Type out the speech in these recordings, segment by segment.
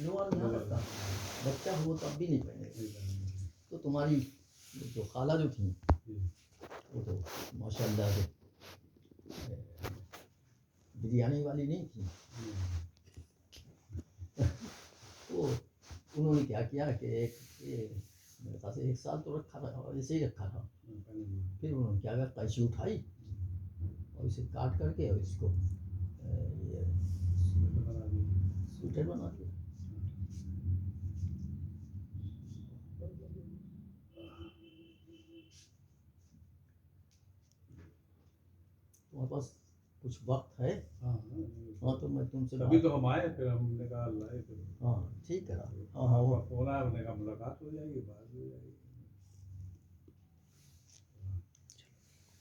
Lower ना रखता, बच्चा हो तब भी नहीं पहने। तो तुम्हारी जो खाला जो थी वो तो माशाल्लाह से बिरयानी वाली नहीं थी। तो उन्होंने क्या किया कि मेरे ख्याल से 1 साल तो रखा था, ऐसे ही रखा था। फिर उन्होंने क्या किया, कैंची उठाई और इसे काट करके और इसको ये स्वेटर बना दिया। तुम्हारे पास कुछ वक्त है? हाँ तो मैं तुमसे तभी तो हम आए, फिर हमने कहा अल्लाह है, फिर हाँ ठीक है। हाँ हाँ वो फोन आया, हमने कहा मुलाकात हो जाएगी, बात हो जाएगी।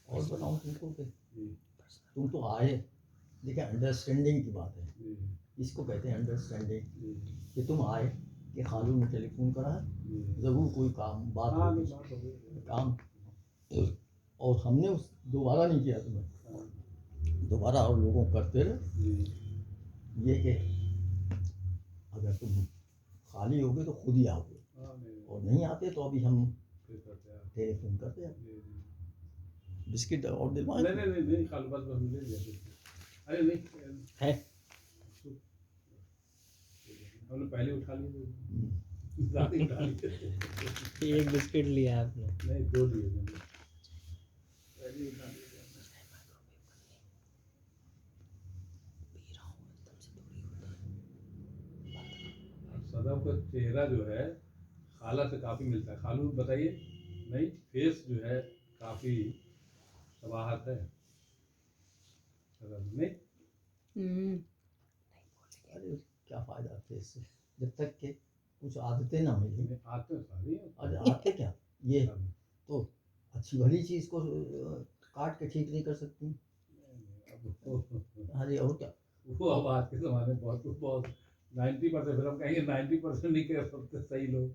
और बताऊँ तुमको कि तुम तो आए, देखिए अंडरस्टैंडिंग की बात है, इसको कहते हैं अंडरस्टैंडिंग। कि तुम आए कि खालू ने टेलीफोन करा है, ज़रूर कोई काम बात होगी, काम, और हमने उस दोबारा नहीं किया तुम्हें, दोबारा और लोगों को करते रहे। ये कि अगर तुम खाली होगे तो खुद ही आओगे, और नहीं आते तो अभी हम टेलीफोन करते हैं। बिस्किट और दिलवाएं? नहीं खाली बस ले लिया। अरे नहीं है, हमने पहले उठा लिया, ज़्यादा ही उठा लिया। एक बिस्किट लिया आपने? नहीं 2 लिए मैंने, पहले उठा लिया। सदफ का चेहरा जो है खाला से काफ़ी मिलता है। खालू बताइए, नहीं फेस जो है काफ़ी शबाहत है सदफ नहीं। अरे क्या फ़ायदा फेस से, जब तक के कुछ आदतें ना मिलें। आते हैं सारी, अरे आते क्या, ये तो अच्छी भली चीज़ को काट के ठीक नहीं कर सकती। अरे और क्या, वो अब आज के ज़माने में बहुत 90%, फिर हम कहेंगे 90% नहीं कह सकते सही लोग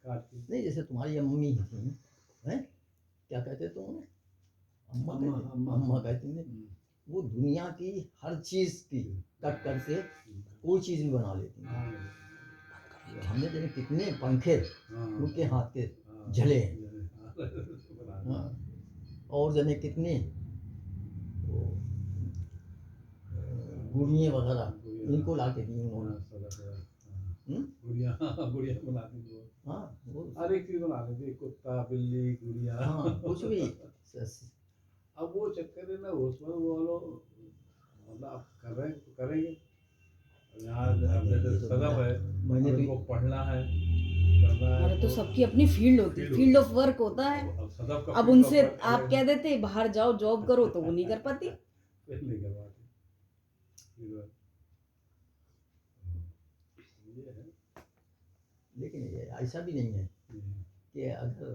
काट के। नहीं जैसे तुम्हारी अम्मी थी, हैं क्या कहते तुम उन्हें, अम्मा कहती थी, वो दुनिया की हर चीज़ की कट करके कोई चीज़ भी बना लेती हैं। हमने देखे कितने पंखे उनके हाथ के झले हैं। हाँ, और जाने कितने वो गुड़ियाँ वगैरह इनको ला के दी उन्होंने। गुड़िया बनाती थी वो। हाँ वो हर एक चीज़ बना लेती, कुत्ता बिल्ली गुड़िया, हाँ कुछ भी। अब वो चक्कर है ना, उसमें वो लोग मतलब आप कर रहे हैं तो करेंगे। यहाँ अब जैसे सदफ है, मैंने उनको तो पढ़ना है, करना है, अरे तो सबकी अपनी फील्ड होती है, फील्ड ऑफ वर्क होता है। अब सदफ का अब फील्ड उनसे ऑफ वर्क आप कह देते बाहर जाओ जॉब करो तो वो नहीं कर पाती। फिर नहीं कर पाते। ये है, लेकिन ये ऐसा भी नहीं है कि अगर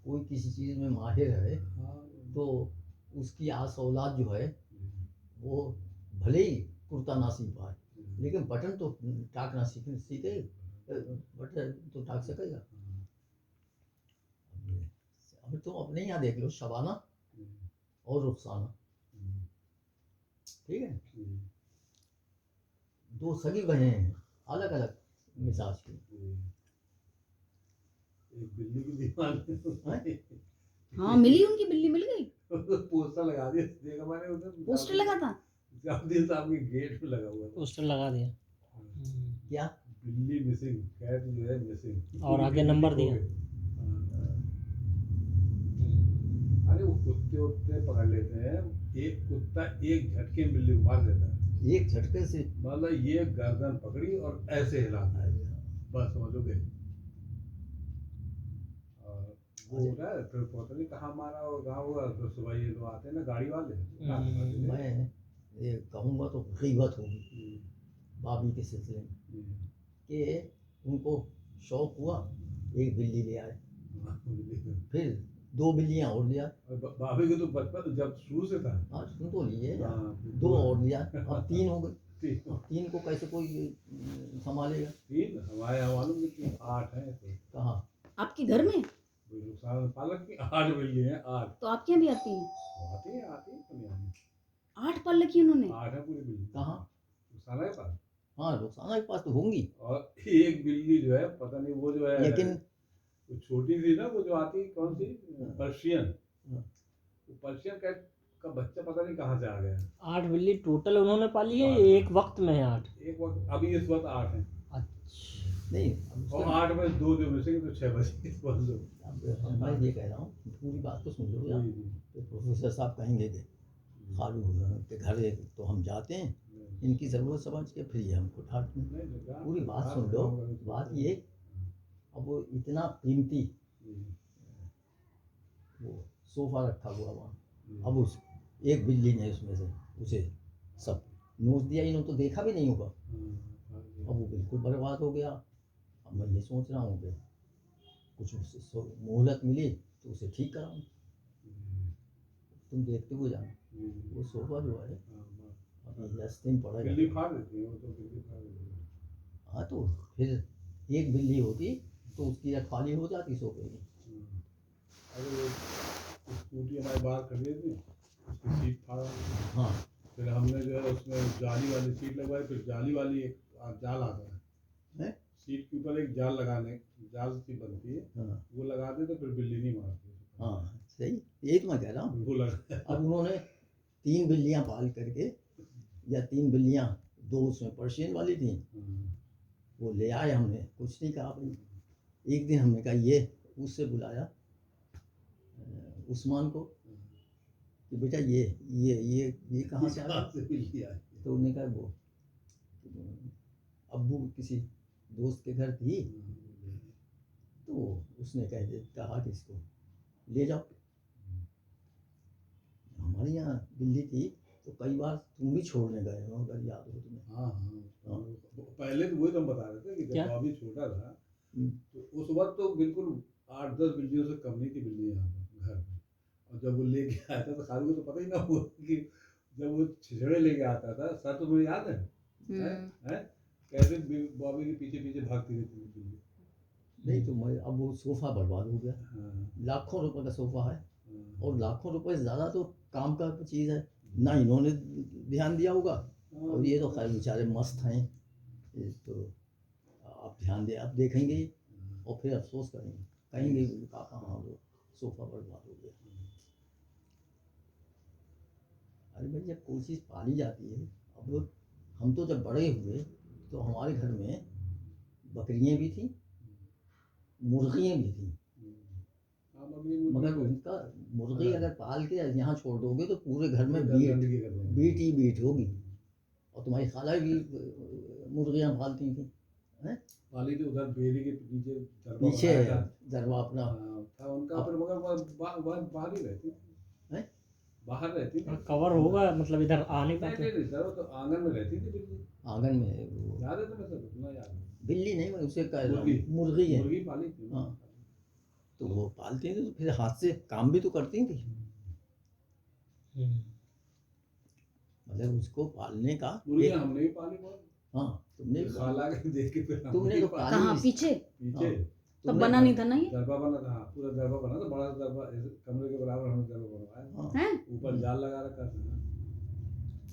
कोई किसी चीज़ में माहिर है तो उसकी आस औलाद जो है वो भले ही कुर्ता ना सीख पाए, लेकिन बटन तो टाकना सीखे, बटन तो टाक सकेगा। अब तुम अपने यहाँ देख लो, शबाना और रुखसाना, ठीक है, 2 सगी बहनें हैं, अलग अलग मिजाज की। एक बिल्ली की दीवार हाँ मिली, उनकी बिल्ली मिल गई। पोस्टर लगा दिया, देखा मैंने उधर पोस्टर लगा था, जब्दीन साहब के गेट में लगा हुआ था। पोस्टर लगा दिया क्या, बिल्ली मिसिंग, कैट जो है मिसिंग, और आगे नंबर दिया। अरे वो कुत्ते उत्ते पकड़ लेते हैं, एक कुत्ता एक झटके में बिल्ली को मार देता है, एक झटके से, मतलब ये गर्दन पकड़ी और ऐसे हिला दिया, बस समझोगे। और वो होता है, फिर पता नहीं कहाँ मारा और कहाँ हुआ, तो सुबह ये लोग आते हैं ना गाड़ी वाले, मैं ये कहूँगा तो गीबत होगी भाभी के सिलसिले में कि उनको शौक हुआ, एक बिल्ली ले आए, फिर 2 बिल्लियाँ और लिया। भाभी को तो बचपन जब शुरू से था। हाँ सुन तो लिए, हाँ, 2 और लिया, अब 3 हो गए। 3 को कैसे कोई संभालेगा? 3 हमारे यहाँ मालूम कितनी, 8 है। कहाँ आपके घर में? पालक की 8 बिल्ली हैं, 8। तो आपके यहाँ भी आती हैं? आती है 8 पाल रखी उन्होंने? 8 है पूरी बिल्ली। कहाँ? साला के पास हाँ रुखसाना के पास तो होंगी, और एक बिल्ली जो है पता नहीं वो जो है लेकिन वो छोटी सी ना, वो जो आती कौन सी पर्शियन, हाँ। वो पर्शियन कैट का बच्चा पता नहीं कहाँ से आ गया। 8 बिल्ली टोटल उन्होंने पाली है, हाँ। ये एक वक्त में है 8? एक वक्त अभी इस वक्त 8 है, अच्छा। नहीं अब और 8 में 2 जो मिसिंग, तो 6 बजे बोल दो। मैं ये कह रहा हूँ पूरी बात तो सुन लो यार। तो प्रोफेसर साहब कहेंगे कि खालू के घर तो हम जाते हैं, इनकी ज़रूरत समझ के फिर हमको डांटते हैं। पूरी बात सुन लो। बात ये, अब वो इतना कीमती वो सोफ़ा रखा हुआ वहाँ, अब उस एक बिल्ली ने उसमें से उसे सब नोच दिया, इन्होंने तो देखा भी नहीं होगा, अब वो बिल्कुल बर्बाद हो गया। अब मैं ये सोच रहा हूँ कि कुछ उससे मोहलत मिली तो उसे ठीक कराऊँ। तुम देखते हुए जाना वो सोफ़ा जो है अभी रास्ते में पड़ा बिल्ली है। फाड़ देती है वो, तो बिल्ली फाड़ देती है। हाँ तो फिर एक बिल्ली होती तो उसकी रखवाली हो जाती सोफे की। अरे वो स्कूटी हमारे बाहर खड़ी थी, उसकी सीट फाड़ा, हाँ फिर हमने जो है उसमें जाली वाली सीट लगवाई, फिर जाली वाली एक जाल आता है, हैं? सीट के ऊपर एक जाल लगाने, जाल सी बनती है, हाँ वो लगा दे तो फिर बिल्ली नहीं मारती। हाँ सही, यही तो मैं कह रहा हूँ। वो लगा अब उन्होंने 3 बिल्लियाँ पाल करके, या 3 बिल्लियाँ, 2 उसमें पर्शियन वाली थी, वो ले आए, हमने कुछ नहीं कहा भाई। एक दिन हमने कहा ये, उससे बुलाया उस्मान को कि बेटा ये कहाँ से आ गया। बिल्ली आई। तो उन्होंने कहा वो अब्बू किसी दोस्त के घर थी, तो उसने कहा कि इसको ले जाओ। हमारे यहाँ बिल्ली थी तो कई बार तुम भी छोड़ने गए हो, अगर याद हो तुम्हें। हाँ हाँ, पहले तो वही तो हम बता रहे थे कि जब क्या? बॉबी छोटा था हम्म। तो उस वक्त तो बिल्कुल 8-10 बिल्लियों से कम नहीं थी बिल्ली यहाँ पर घर में। और जब वो लेके आया था तो खालू को तो पता ही ना हुआ कि जब वो छिछड़े लेके आता था, सर तो मुझे याद है, हैं? कैसे बॉबी के पीछे पीछे भागती रहती थी बिल्ली। नहीं तो मैं, अब वो सोफ़ा बर्बाद हो गया, हाँ, लाखों रुपए का सोफ़ा है, हाँ, और लाखों रुपए से ज़्यादा तो काम का चीज़ है ना, इन्होंने ध्यान दिया होगा। और ये तो खैर बेचारे मस्त हैं, ये तो आप ध्यान दे, आप देखेंगे ही, और फिर अफसोस करेंगे, कहेंगे काका हाँ वो सोफ़ा बर्बाद हो गया। अरे भाई जब कोई चीज़ पाली जाती है, अब हम तो जब बड़े हुए तो हमारे घर में बकरियाँ भी थी, मुर्गियाँ भी थी, हाँ, मुर्गी मगर उनका मुर्गी अगर पाल के यहाँ छोड़ दोगे तो पूरे घर में गंदगी कर देंगे। बीट ही बीट होगी। और तुम्हारी खाला भी मुर्गियाँ पालती थी, हैं? पाली थी उधर बेरी के नीचे दरबा पीछे बनाया था। दरवा अपना। हाँ, था उनका, फिर मगर वह बाहर ही रहती थी, हैं? बाहर रहती थी। कवर होगा, मतलब इधर आ नहीं नहीं पाते। नहीं नहीं सर, वो तो आंगन में रहती थी बिल्ली। आंगन में वो याद है तुम्हें सर? इतना याद है। बिल्ली नहीं, मैं उसे कह रहा मुर्गी। हूँ मुर्गी है। मुर्गी पाली थी। हाँ। तो वो पालती थी तो फिर हाथ से काम भी तो करती थी, मतलब उसको पालने का मुर्गियाँ हमने भी पाली बहुत। हाँ तुमने भी खाला के देख के फिर हमने तुमने भी तो पाली। कहाँ पाली पीछे? पीछे तब तुमने बना नहीं था ना ये? दरबा बना था, हाँ, पूरा दरबा बना था, बड़ा दरबा, ऐसे कमरे के बराबर हमने दरबा बनवाया, हाँ हैं? ऊपर जाल लगा रखा था।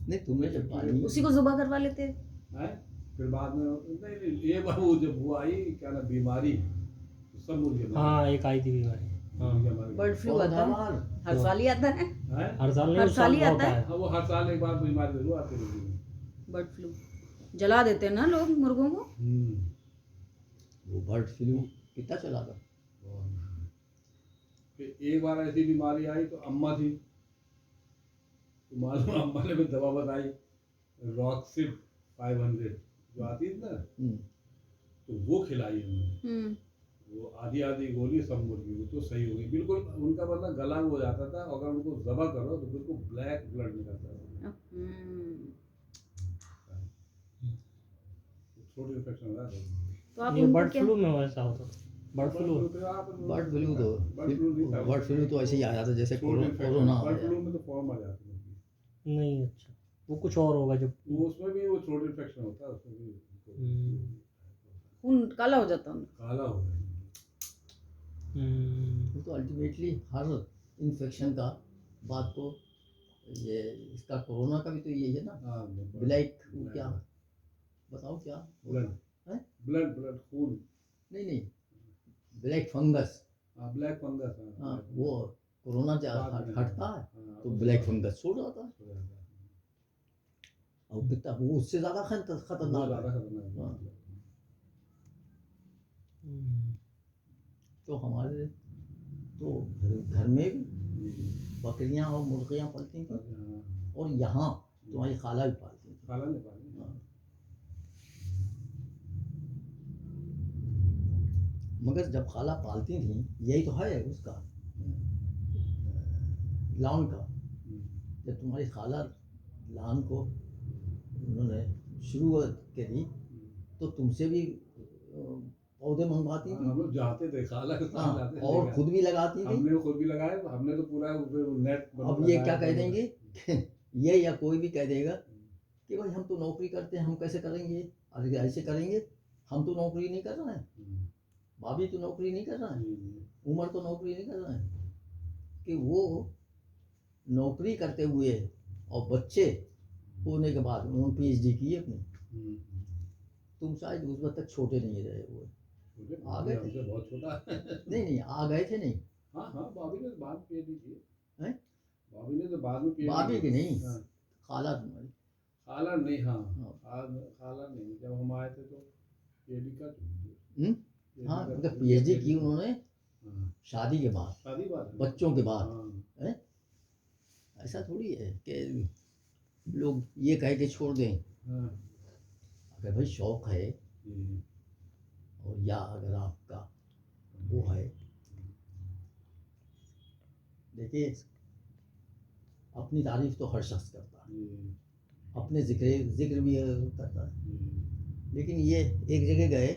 नहीं तुमने जब पाली उसी को जुबा करवा लेते। हैं? फिर बाद में नहीं नहीं, ये बार वो जब वो आई क्या ना बीमारी, तो सब मुर्गियाँ मर हाँ, एक आई थी बीमारी। हाँ, मुर्गियाँ मर गई। बर्ड फ्लू आता है, पौधावार हर साल ही आता है। हैं? हर साल नहीं, हर उस साल ही बहुत आता है। आया। हाँ, वो हर साल एक बार बीमारी जरूर आती रहती है। बर्ड फ्लू जला देते हैं ना लोग मुर्गों को। वो बर्ड फ्लू कितना चला था। फिर एक बार ऐसी बीमारी आई तो अम्मा थी, तो मालूम अम्मा ने भी दवा बताई, रॉक्सिब 500 जो आती है ना, तो वो खिलाई हमने। वो आधी आधी गोली सब मुर्गी को, तो सही हो गई बिल्कुल। उनका मतलब गला हो जाता था, अगर उनको जबा करो तो बिल्कुल ब्लैक ब्लड निकलता था, छोटी इन्फेक्शन हो रहा था। तो आप ये उनको बर्ड क्या? फ्लू में वैसा होता था। बर्ड फ्लू बर्ड फ्लू तो ऐसे ही आया था जैसे कोरोना आ बर्ड गया। फ्लू में तो फॉर्म आ जाती है। नहीं, अच्छा वो कुछ और होगा जो। वो उसमें भी वो थ्रोट इन्फेक्शन होता है, उसमें भी खून काला हो जाता है उनका। काला हो गया। वो तो अल्टीमेटली हर इन्फेक्शन का बात को, ये इसका कोरोना का भी तो यही है ना, हाँ, ब्लैक क्या बताओ क्या? ब्लड हैं? ब्लड ब्लड खून। नहीं, ब्लैक फंगस। हाँ ब्लैक फंगस। हाँ, वो कोरोना बाद में, हटता है हाँ, तो उसके ब्लैक बाद फंगस छोड़ जाता है। हो जाता है। और कितना वो उससे ज़्यादा बहुत खतरनाक ज़्यादा है। खतरनाक हाँ। है। तो हमारे तो घर में भी जी। बकरियां और मुर्गियां पलती थी, हाँ, और यहाँ तुम्हारी खाला भी पालती थी। खाला नहीं पानी। हाँ। मगर जब खाला पालती थी, यही तो है उसका लान का, जब तुम्हारी खाला लान को उन्होंने शुरुआत करी तो तुमसे भी पौधे मंगवाती हाँ, थी। हम लोग जाते थे खाला के साथ हाँ, जाते और लेकर। खुद भी लगाती थी। हमने खुद भी लगाए, हमने तो पूरा नेट अब ये क्या कह देंगे ये या कोई भी कह देगा कि भाई हम तो नौकरी करते हैं, हम कैसे करेंगे? अरे ऐसे करेंगे, हम तो नौकरी नहीं कर रहे हैं, भाभी तो नौकरी नहीं कर रहा है, उमर तो नौकरी नहीं कर रहा है, कि वो नौकरी करते हुए और बच्चे होने के बाद उन्होंने PhD की अपनी। तुम शायद उस वक्त तक छोटे नहीं रहे हुए, आ गए थे। हमसे बहुत छोटा। नहीं, आ गए थे नहीं। हाँ हाँ, भाभी ने बाद में PhD की हैं? भाभी ने तो बाद में PhD भाभी की नहीं, हाँ। खाला तुम्हारी। खाला नहीं, हाँ हाँ। खाला नहीं, जब हम आए थे तो PhD कर चुकी थी। हाँ, PhD मतलब कर PhD की उन्होंने हाँ। शादी के बाद, शादी बात है। बच्चों के बाद। हाँ। हैं? ऐसा थोड़ी है कि लोग ये कह के छोड़ दें। हाँ। अगर भाई शौक है जी। और या अगर आपका वो है, देखिए अपनी तारीफ तो हर शख्स करता है, जी। अपने जिक्र भी करता है, जी। लेकिन ये एक जगह गए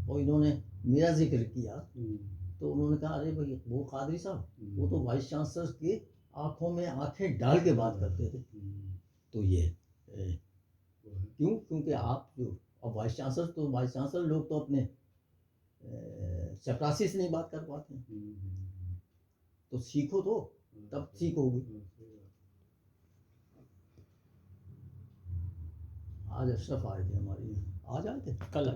और इन्होंने मेरा जिक्र किया तो उन्होंने कहा अरे भाई वो कादरी साहब वो तो वाइस चांसलर की आंखों में आंखें डाल के बात करते थे। तो ये क्यों? क्योंकि आप जो और वाइस चांसलर लोग तो अपने चपरासी से नहीं बात कर पाते, तो सीखो तो तब सीखोगे। आज अशरफ आए थे हमारे यहाँ, आज आए थे, कल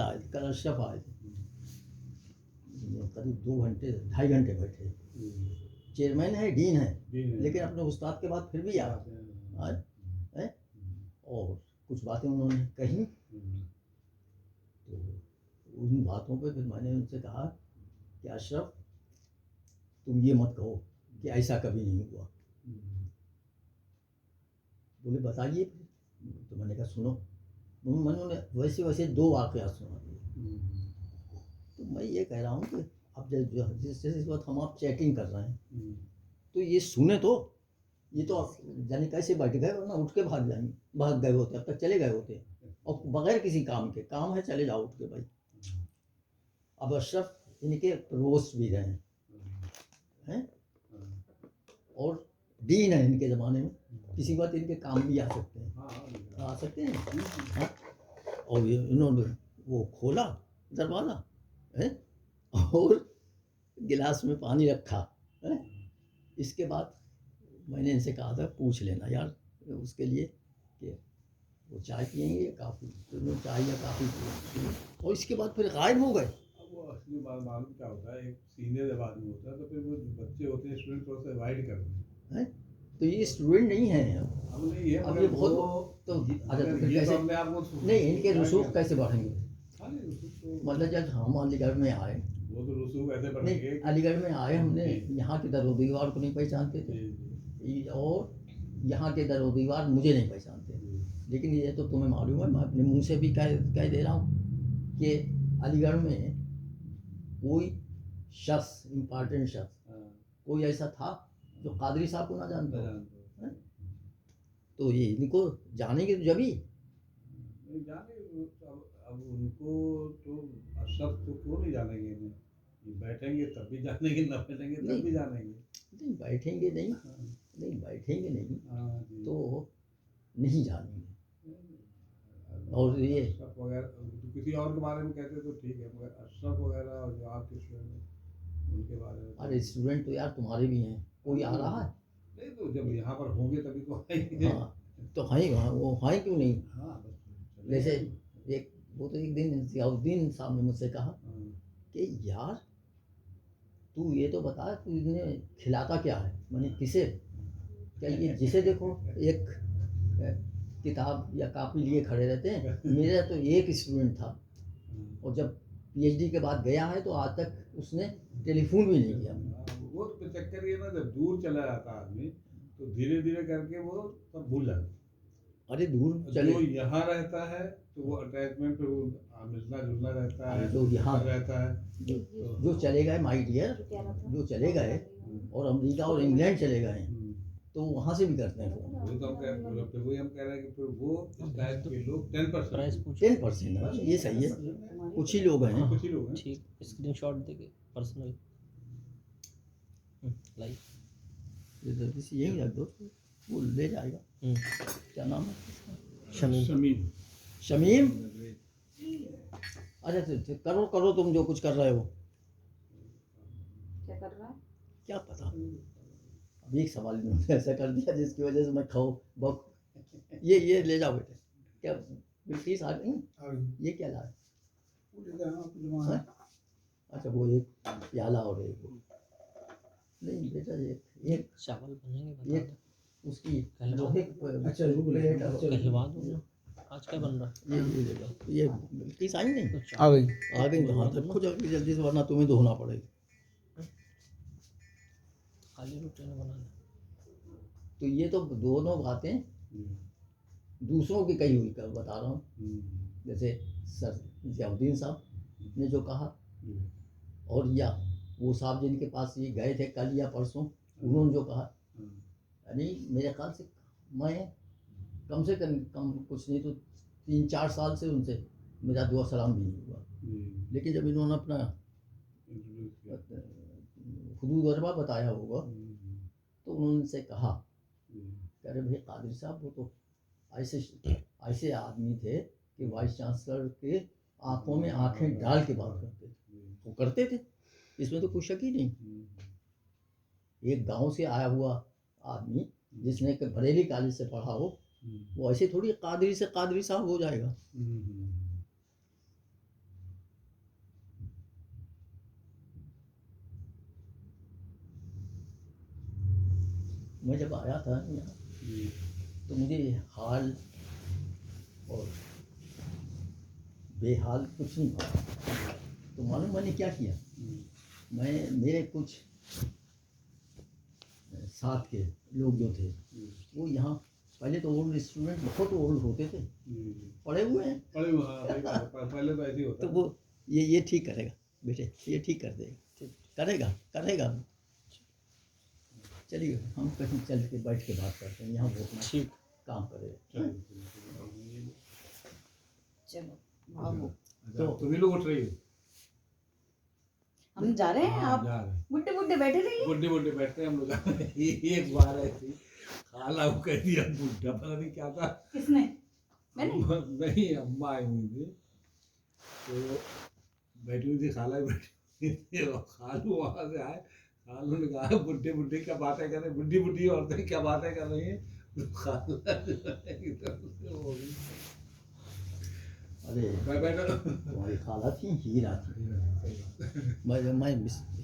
आए थे, कल अशरफ आए थे, करीब 2 घंटे 2.5 घंटे बैठे। चेयरमैन है, डीन है, लेकिन अपने उस्ताद के बाद फिर भी आए हैं, और कुछ बातें उन्होंने कही। तो उन बातों पे फिर मैंने उनसे कहा कि अशरफ तुम ये मत कहो कि ऐसा कभी नहीं हुआ। बोले बताइए फिर। तो मैंने कहा सुनो, उन्होंने वैसे 2 वाक़या सुना दिए। तो मैं ये कह रहा हूँ कि अब जिस वक्त हम आप चैटिंग कर रहे हैं तो ये सुने तो, ये तो आप जाने कैसे बैठ गए, वरना उठ के भाग गए होते, अब तक चले गए होते, और बगैर किसी काम के, काम है चले जाओ उठ के भाई। अब अशरफ इनके रोस्ट भी रहे हैं, और डीन है इनके ज़माने में, किसी वक्त इनके काम भी आ सकते हैं, आ सकते हैं। हाँ? और इन्होंने वो खोला दरवाज़ा है और गिलास में पानी रखा है। इसके बाद मैंने इनसे कहा था पूछ लेना यार उसके लिए कि वो चाय पियेंगे या काफ़ी, तो उन्होंने चाय या काफ़ी पिए, और इसके बाद फिर गायब हो गए। वो असली बात मालूम क्या होता है, एक सीनियर जब आदमी होता है तो फिर वो बच्चे होते हैं, स्टूडेंट थोड़ा सा अवॉइड करते हैं। तो ये स्टूडेंट नहीं है अब नहीं है, अब ये बहुत तो अच्छा, तो फिर कैसे नहीं इनके रसूख कैसे बढ़ेंगे? मतलब जब हम अलीगढ़ में आए, वो तो रसूख ऐसे नहीं बढ़ेंगे। अलीगढ़ में आए, हमने यहाँ के दरो दीवार को नहीं पहचानते थे, और यहाँ के दरो दीवार मुझे नहीं पहचानते, लेकिन ये तो तुम्हें मालूम है, मैं अपने मुंह से भी कह दे रहा हूँ कि अलीगढ़ में कोई शख्स, इम्पॉर्टेंट शख्स कोई ऐसा था जो कादरी साहब को ना जानता हो। तो ये इनको जानेंगे तो जभी जाने, अब उनको तो अशरफ तो क्यों नहीं जानेंगे, इन्हें बैठेंगे तब भी जानेंगे, न बैठेंगे तब भी जानेंगे। नहीं बैठेंगे नहीं, नहीं बैठेंगे नहीं तो नहीं जानेंगे। और ये अशरफ वगैरह तो किसी और के बारे में कहते तो ठीक है, मगर अशरफ वगैरह और जो आपके स्टूडेंट उनके बारे में, अरे स्टूडेंट तो यार तुम्हारे भी हैं, कोई आ रहा है? नहीं तो जब यहाँ पर होंगे तभी तो आएंगे। हाँ तो हैं, वो हैं क्यों नहीं? हाँ बस जैसे एक वो तो एक दिन जियाउद्दीन साहब ने मुझसे कहा कि यार तू ये तो बता तू इन्हें खिलाता क्या है, मैंने किसे, क्या ये जिसे देखो एक किताब या कॉपी लिए खड़े रहते हैं। मेरा तो एक स्टूडेंट था और जब पीएचडी के बाद गया है तो आज तक उसने टेलीफोन भी नहीं किया। वो तो चक्कर ये ना, जब दूर चला जाता आदमी तो धीरे धीरे करके वो सब भूल जाता। अरे दूर जो चले, यहाँ रहता है तो वो अटैचमेंट पे वो मिलना जुलना रहता है, जो यहाँ रहता है, जो चले गए माय डियर, जो चले गए और अमेरिका और इंग्लैंड चले गए तो वहाँ से भी करते हैं फोन। वही तो हम कह रहे हैं कि फिर वो इस टाइप के लोग 10% 10% ये सही है, कुछ ही लोग हैं। कुछ ही लोग हैं। ठीक, स्क्रीनशॉट देके पर्सनल लाइव। यही रख दो, वो ले जाएगा। क्या नाम है? शमीम। शमीम। शमीम। अच्छा तो करो करो तुम जो कुछ कर रहे हो। क्या कर रहा है? क्या पता, अभी एक सवाल इन्होंने ऐसा कर दिया जिसकी वजह से मैं खाऊं बक। ये ले जाओ बेटे। क्या बिल्किस आ गई? ये क्या लाए? अच्छा वो एक प्याला और एक वो। नहीं बेटा ये चावल बनेंगे ये बता दो। उसकी कहलवा लोहे अच्छा प्लेट कहलवा दो ना। आज क्या बन रहा है? ये ले जाओ। ये बिल्किस आई नहीं? आ गई। आ गई तो हाथ रखो जाके जल्दी से, वरना तुम्हें धोना पड़ेगा। खाली रोटी ने बनाना। तो ये तो दोनों बातें दूसरों की कही हुई कर बता रहा हूँ। जैसे सर जियाउद्दीन साहब ने जो कहा, और या वो साहब जिनके पास ये गए थे कल या परसों, उन्होंने जो कहा, यानी मेरे ख्याल से मैं कम से कम कुछ नहीं तो 3-4 साल से उनसे मेरा दुआ सलाम भी नहीं हुआ। लेकिन जब इन्होंने अपना हुदूद अरबा बताया होगा तो उन्होंने उनसे कहा, कह रहे भाई कादिर साहब वो तो ऐसे आदमी थे कि वाइस चांसलर के आंखों में आंखें डाल के बात करते थे। वो करते थे, इसमें तो कोई शक ही नहीं। एक गांव से आया हुआ आदमी जिसने कि बरेली कॉलेज से पढ़ा हो, वो ऐसे थोड़ी कादरी से कादरी साहब हो जाएगा। मैं जब आया था यहाँ तो मुझे हाल और बेहाल कुछ नहीं पता। तो मालूम मैंने क्या किया, मेरे कुछ साथ के लोग जो थे वो यहाँ पहले तो ओल्ड स्टूडेंट बहुत ओल्ड होते थे, पढ़े हुए हैं, पहले तो ऐसे ही होता। तो वो ये ठीक करेगा बेटे, ये ठीक कर देगा, करेगा। चलिए हम कहीं चल के बैठ के बात करते हैं, यहाँ बहुत ठीक काम करेगा। चलो भागो। तो तुम ही लोग उठ रही हो? हम जा रहे हैं, आप जा रहे हैं। बुड्ढे बुड्ढे बैठे रहिए। बुड्ढे बैठते हैं हम लोग। एक बार ऐसी खाला को कह दिया बुड्ढा, पता नहीं क्या था। किसने? मैंने? नहीं, अम्मा आई हुई थी तो बैठी हुई थी, खाला बैठी थी, खालू वहां से आए। खालू ने कहा बुड्ढे क्या बातें कर रहे, बुड्ढी औरतें क्या बातें कर रही हैं। तो खाला अरे तुम्हारी खाला थी, हीरा थी। मैं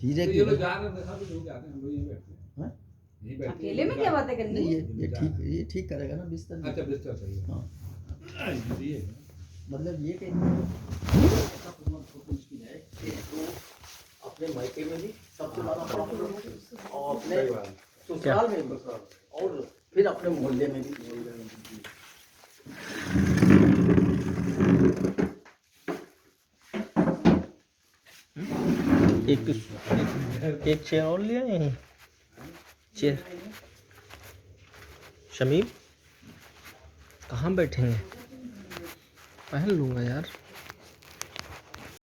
हीरे ये की लोग जा रहे हैं, देखा तो नहीं जा रहे हैं, हम लोग यहीं बैठते हैं। हैं? यहीं बैठते हैं। अकेले में क्या बातें करनी नहीं, है? ये ठीक करेगा ना बिस्तर। अच्छा बिस्तर सही है। हाँ ये मतलब ये कि ऐसा मुश्किल है कि तो अपने मायके में भी सबसे ज़्यादा प्रॉब्लम है और अपने ससुराल में भी, और फिर अपने मोहल्ले में भी। एक चेयर और लिया यहीं चेयर। शमीम कहाँ बैठेंगे? पहन लूँगा यार।